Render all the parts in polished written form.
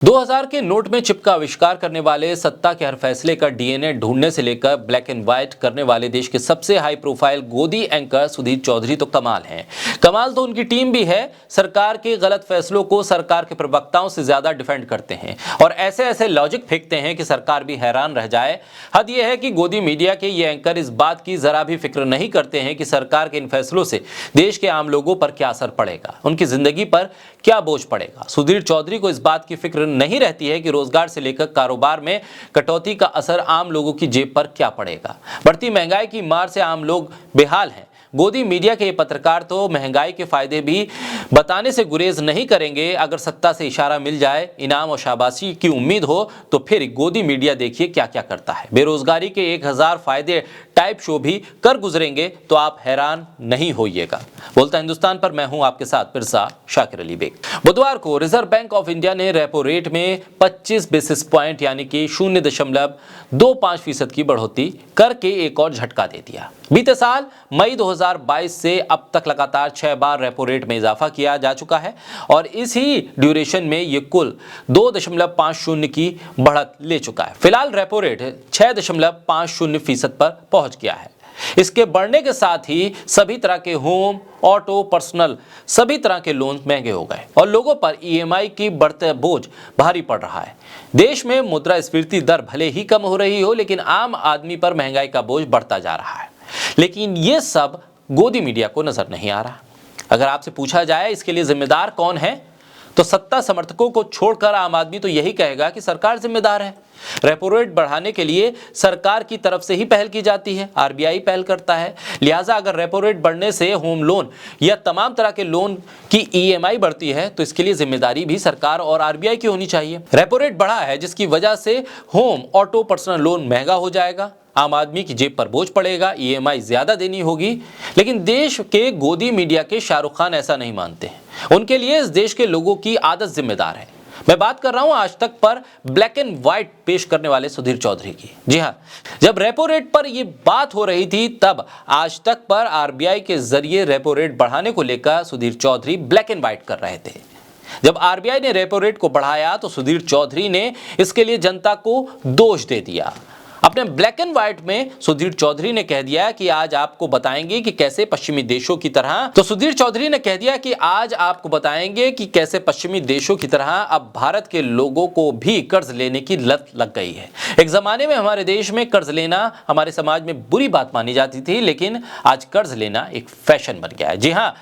2000 के नोट में चिप का आविष्कार करने वाले, सत्ता के हर फैसले का डीएनए ढूंढने से लेकर ब्लैक एंड व्हाइट करने वाले देश के सबसे हाई प्रोफाइल गोदी एंकर सुधीर चौधरी तो कमाल हैं। कमाल तो उनकी टीम भी है। सरकार के गलत फैसलों को सरकार के प्रवक्ताओं से ज्यादा डिफेंड करते हैं और ऐसे ऐसे लॉजिक फेंकते हैं कि सरकार भी हैरान रह जाए। हद यह है कि गोदी मीडिया के ये एंकर इस बात की जरा भी फिक्र नहीं करते हैं कि सरकार के इन फैसलों से देश के आम लोगों पर क्या असर पड़ेगा, उनकी जिंदगी पर क्या बोझ पड़ेगा। सुधीर चौधरी को इस बात की फिक्र नहीं रहती है कि रोजगार से लेकर कारोबार में कटौती का असर आम लोगों की जेब पर क्या पड़ेगा। बढ़ती महंगाई की मार से आम लोग बेहाल हैं। गोदी मीडिया के पत्रकार तो महंगाई के फायदे भी बताने से गुरेज नहीं करेंगे। अगर सत्ता से इशारा मिल जाए, इनाम और शाबाशी की उम्मीद हो, तो फिर गोदी मीडिया देखिए क्या क्या करता है। बेरोजगारी के 1000 फायदे टाइप शो भी कर गुजरेंगे तो आप हैरान नहीं होइएगा। बोलता हिंदुस्तान पर मैं हूं आपके साथ पिरसा शाकिर अली बेग। बुधवार को रिजर्व बैंक ऑफ इंडिया ने रेपो रेट में 25 बेसिस पॉइंट यानी कि 0.25% की बढ़ोतरी करके एक और झटका दे दिया। बीते साल मई 2022 से अब तक लगातार 6 बार रेपो रेट में इजाफा किया जा चुका है और इसी ड्यूरेशन में ये कुल 2.50 की बढ़त ले चुका है। फिलहाल रेपो रेट 6.50% पर पहुंच गया है। इसके बढ़ने के साथ ही सभी तरह के होम, ऑटो, पर्सनल सभी तरह के लोन महंगे हो गए और लोगों पर ईएमआई की बढ़ते बोझ भारी पड़ रहा है। देश में मुद्रास्फीति दर भले ही कम हो रही हो, लेकिन आम आदमी पर महंगाई का बोझ बढ़ता जा रहा है। लेकिन ये सब गोदी मीडिया को नजर नहीं आ रहा। अगर आपसे पूछा जाए इसके लिए जिम्मेदार कौन है, तो सत्ता समर्थकों को छोड़कर आम आदमी तो यही कहेगा कि सरकार जिम्मेदार है। रेपो रेट बढ़ाने के लिए सरकार की तरफ से ही पहल की जाती है, आरबीआई पहल करता है। लिहाजा अगर रेपो रेट बढ़ने से होम लोन या तमाम तरह के लोन की ईएमआई बढ़ती है तो इसके लिए जिम्मेदारी भी सरकार और आरबीआई की होनी चाहिए। रेपो रेट बढ़ा है जिसकी वजह से होम, ऑटो, पर्सनल लोन महंगा हो जाएगा, आम आदमी की जेब पर बोझ पड़ेगा, ईएमआई ज्यादा देनी होगी। लेकिन देश के गोदी मीडिया के शाहरुख खान ऐसा नहीं मानते हैं। उनके लिए इस देश के लोगों की आदत जिम्मेदार है। मैं बात कर रहा हूं आज तक पर ब्लैक एंड व्हाइट पेश करने वाले सुधीर चौधरी की। जी हां, जब रेपो रेट पर यह बात हो रही थी तब आज तक पर आरबीआई के जरिए रेपो रेट बढ़ाने को लेकर Sudhir Chaudhary black and white कर रहे थे। जब आरबीआई ने रेपो रेट को बढ़ाया तो सुधीर चौधरी ने इसके लिए जनता को दोष दे दिया। अपने ब्लैक एंड व्हाइट में सुधीर चौधरी ने कह दिया कि आज आपको बताएंगे कि कैसे पश्चिमी देशों की तरह पश्चिमी देशों की तरह अब भारत के लोगों को भी कर्ज लेने की लत लग गई है। एक जमाने में हमारे देश में कर्ज लेना हमारे समाज में बुरी बात मानी जाती थी, लेकिन आज कर्ज लेना एक फैशन बन गया है। जी हाँ,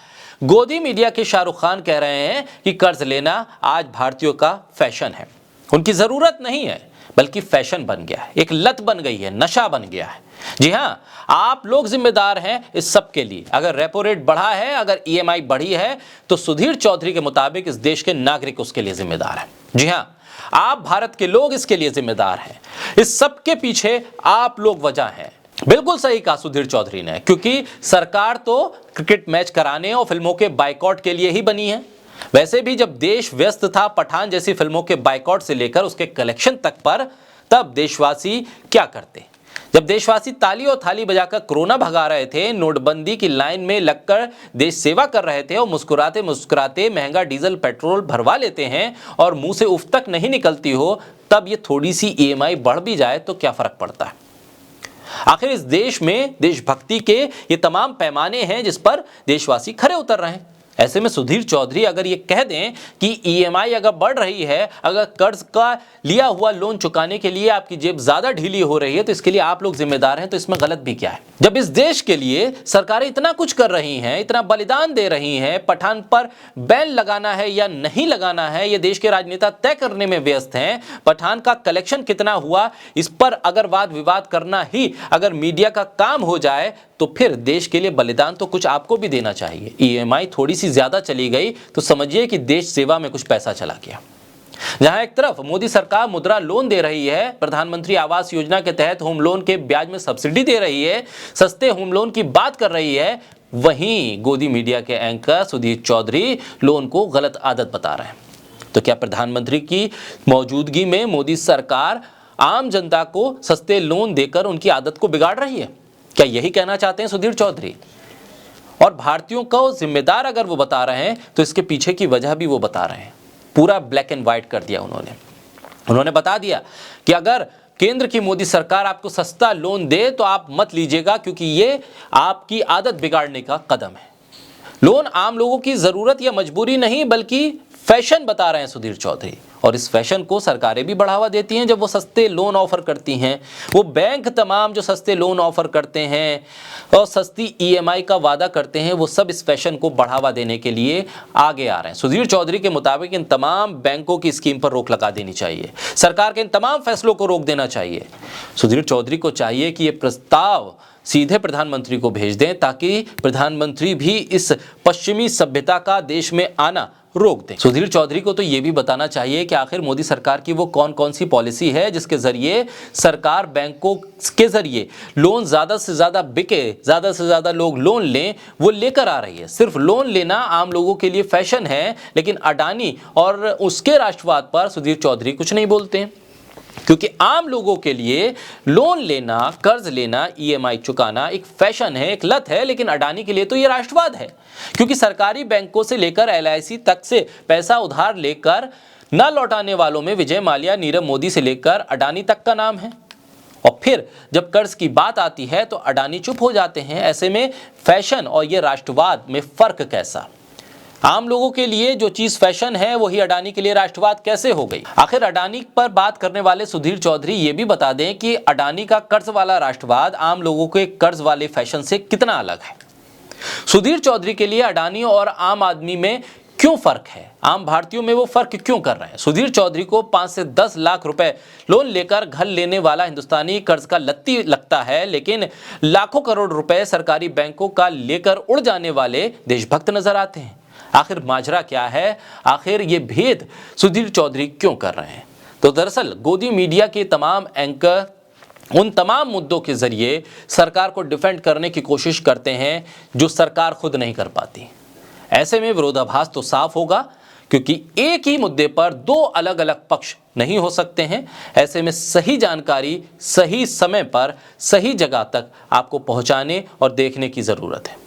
गोदी मीडिया के शाहरुख खान कह रहे हैं कि कर्ज लेना आज भारतीयों का फैशन है। उनकी जरूरत नहीं है बल्कि फैशन बन गया है, एक लत बन गई है, नशा बन गया है। जी हाँ, आप लोग जिम्मेदार हैं इस सब के लिए। अगर रेपो रेट बढ़ा है, अगर ईएमआई बढ़ी है, तो सुधीर चौधरी के मुताबिक इस देश के नागरिक उसके लिए जिम्मेदार हैं। जी हाँ, आप भारत के लोग इसके लिए जिम्मेदार हैं। इस सब के पीछे आप लोग वजह हैं। बिल्कुल सही कहा सुधीर चौधरी ने, क्योंकि सरकार तो क्रिकेट मैच कराने और फिल्मों के बाइकॉट के लिए ही बनी है। वैसे भी जब देश व्यस्त था पठान जैसी फिल्मों के बाइकॉट से लेकर उसके कलेक्शन तक पर, तब देशवासी क्या करते? जब देशवासी ताली और थाली बजाकर कोरोना भगा रहे थे, नोटबंदी की लाइन में लगकर देश सेवा कर रहे थे और मुस्कुराते मुस्कुराते महंगा डीजल पेट्रोल भरवा लेते हैं और मुंह से उफ तक नहीं निकलती हो, तब ये थोड़ी सी ईएमआई बढ़ भी जाए तो क्या फर्क पड़ता है? आखिर इस देश में देशभक्ति के ये तमाम पैमाने हैं जिस पर देशवासी खरे उतर रहे हैं। ऐसे में सुधीर चौधरी अगर ये कह दें कि ईएमआई अगर बढ़ रही है, अगर कर्ज का लिया हुआ लोन चुकाने के लिए आपकी जेब ज्यादा ढीली हो रही है, तो इसके लिए आप लोग जिम्मेदार हैं, तो इसमें गलत भी क्या है? जब इस देश के लिए सरकारें इतना कुछ कर रही हैं, इतना बलिदान दे रही हैं, पठान पर बैन लगाना है या नहीं लगाना है ये देश के राजनेता तय करने में व्यस्त हैं। पठान का कलेक्शन कितना हुआ इस पर अगर वाद विवाद करना ही अगर मीडिया का काम हो जाए, तो फिर देश के लिए बलिदान तो कुछ आपको भी देना चाहिए। ईएमआई थोड़ी सी ज्यादा चली गई तो समझिए कि देश सेवा में कुछ पैसा चला गया। जहां एक तरफ मोदी सरकार मुद्रा लोन दे रही है, प्रधानमंत्री आवास योजना के तहत होम लोन के ब्याज में सब्सिडी दे रही है, सस्ते होम लोन की बात कर रही है, वहीं गोदी मीडिया के एंकर सुधीर चौधरी लोन को गलत आदत बता रहे हैं। तो क्या प्रधानमंत्री की मौजूदगी में मोदी सरकार आम जनता को सस्ते लोन देकर उनकी आदत को बिगाड़ रही है? क्या यही कहना चाहते हैं सुधीर चौधरी? और भारतीयों को जिम्मेदार अगर वो बता रहे हैं तो इसके पीछे की वजह भी वो बता रहे हैं। पूरा ब्लैक एंड व्हाइट कर दिया उन्होंने। उन्होंने बता दिया कि अगर केंद्र की मोदी सरकार आपको सस्ता लोन दे तो आप मत लीजिएगा, क्योंकि ये आपकी आदत बिगाड़ने का कदम है। लोन आम लोगों की जरूरत या मजबूरी नहीं बल्कि फैशन बता रहे हैं सुधीर चौधरी, और इस फैशन को सरकारें भी बढ़ावा देती हैं जब वो सस्ते लोन ऑफर करती हैं। वो बैंक तमाम जो सस्ते लोन ऑफर करते हैं और सस्ती ईएमआई का वादा करते हैं, वो सब इस फैशन को बढ़ावा देने के लिए आगे आ रहे हैं। सुधीर चौधरी के मुताबिक इन तमाम बैंकों की स्कीम पर रोक लगा देनी चाहिए, सरकार के इन तमाम फैसलों को रोक देना चाहिए। सुधीर चौधरी को चाहिए कि ये प्रस्ताव सीधे प्रधानमंत्री को भेज दें ताकि प्रधानमंत्री भी इस पश्चिमी सभ्यता का देश में आना रोक दें। सुधीर चौधरी को तो ये भी बताना चाहिए कि आखिर मोदी सरकार की वो कौन कौन सी पॉलिसी है जिसके जरिए सरकार बैंकों के जरिए लोन ज्यादा से ज्यादा बिके, ज्यादा से ज्यादा लोग लोन लें, वो लेकर आ रही है। सिर्फ लोन लेना आम लोगों के लिए फैशन है, लेकिन अडानी और उसके राष्ट्रवाद पर सुधीर चौधरी कुछ नहीं बोलते हैं, क्योंकि आम लोगों के लिए लोन लेना, कर्ज लेना, ईएमआई चुकाना एक फैशन है, एक लत है, लेकिन अडानी के लिए तो ये राष्ट्रवाद है, क्योंकि सरकारी बैंकों से लेकर एलआईसी तक से पैसा उधार लेकर न लौटाने वालों में विजय माल्या, नीरव मोदी से लेकर अडानी तक का नाम है। और फिर जब कर्ज की बात आती है तो अडानी चुप हो जाते हैं। ऐसे में फैशन और ये राष्ट्रवाद में फर्क कैसा? आम लोगों के लिए जो चीज फैशन है वही अडानी के लिए राष्ट्रवाद कैसे हो गई? आखिर अडानी पर बात करने वाले सुधीर चौधरी ये भी बता दें कि अडानी का कर्ज वाला राष्ट्रवाद आम लोगों के कर्ज वाले फैशन से कितना अलग है। सुधीर चौधरी के लिए अडानी और आम आदमी में क्यों फर्क है, आम भारतीयों में वो फर्क क्यों कर रहे हैं? सुधीर चौधरी को 5 से 10 लाख रुपए लोन लेकर घर लेने वाला हिंदुस्तानी कर्ज का लत्ती लगता है, लेकिन लाखों करोड़ रुपए सरकारी बैंकों का लेकर उड़ जाने वाले देशभक्त नजर आते हैं। आखिर माजरा क्या है? आखिर ये भेद सुधीर चौधरी क्यों कर रहे हैं? तो दरअसल गोदी मीडिया के तमाम एंकर उन तमाम मुद्दों के जरिए सरकार को डिफेंड करने की कोशिश करते हैं जो सरकार खुद नहीं कर पाती। ऐसे में विरोधाभास तो साफ होगा, क्योंकि एक ही मुद्दे पर दो अलग अलग पक्ष नहीं हो सकते हैं। ऐसे में सही जानकारी सही समय पर सही जगह तक आपको पहुंचाने और देखने की जरूरत है।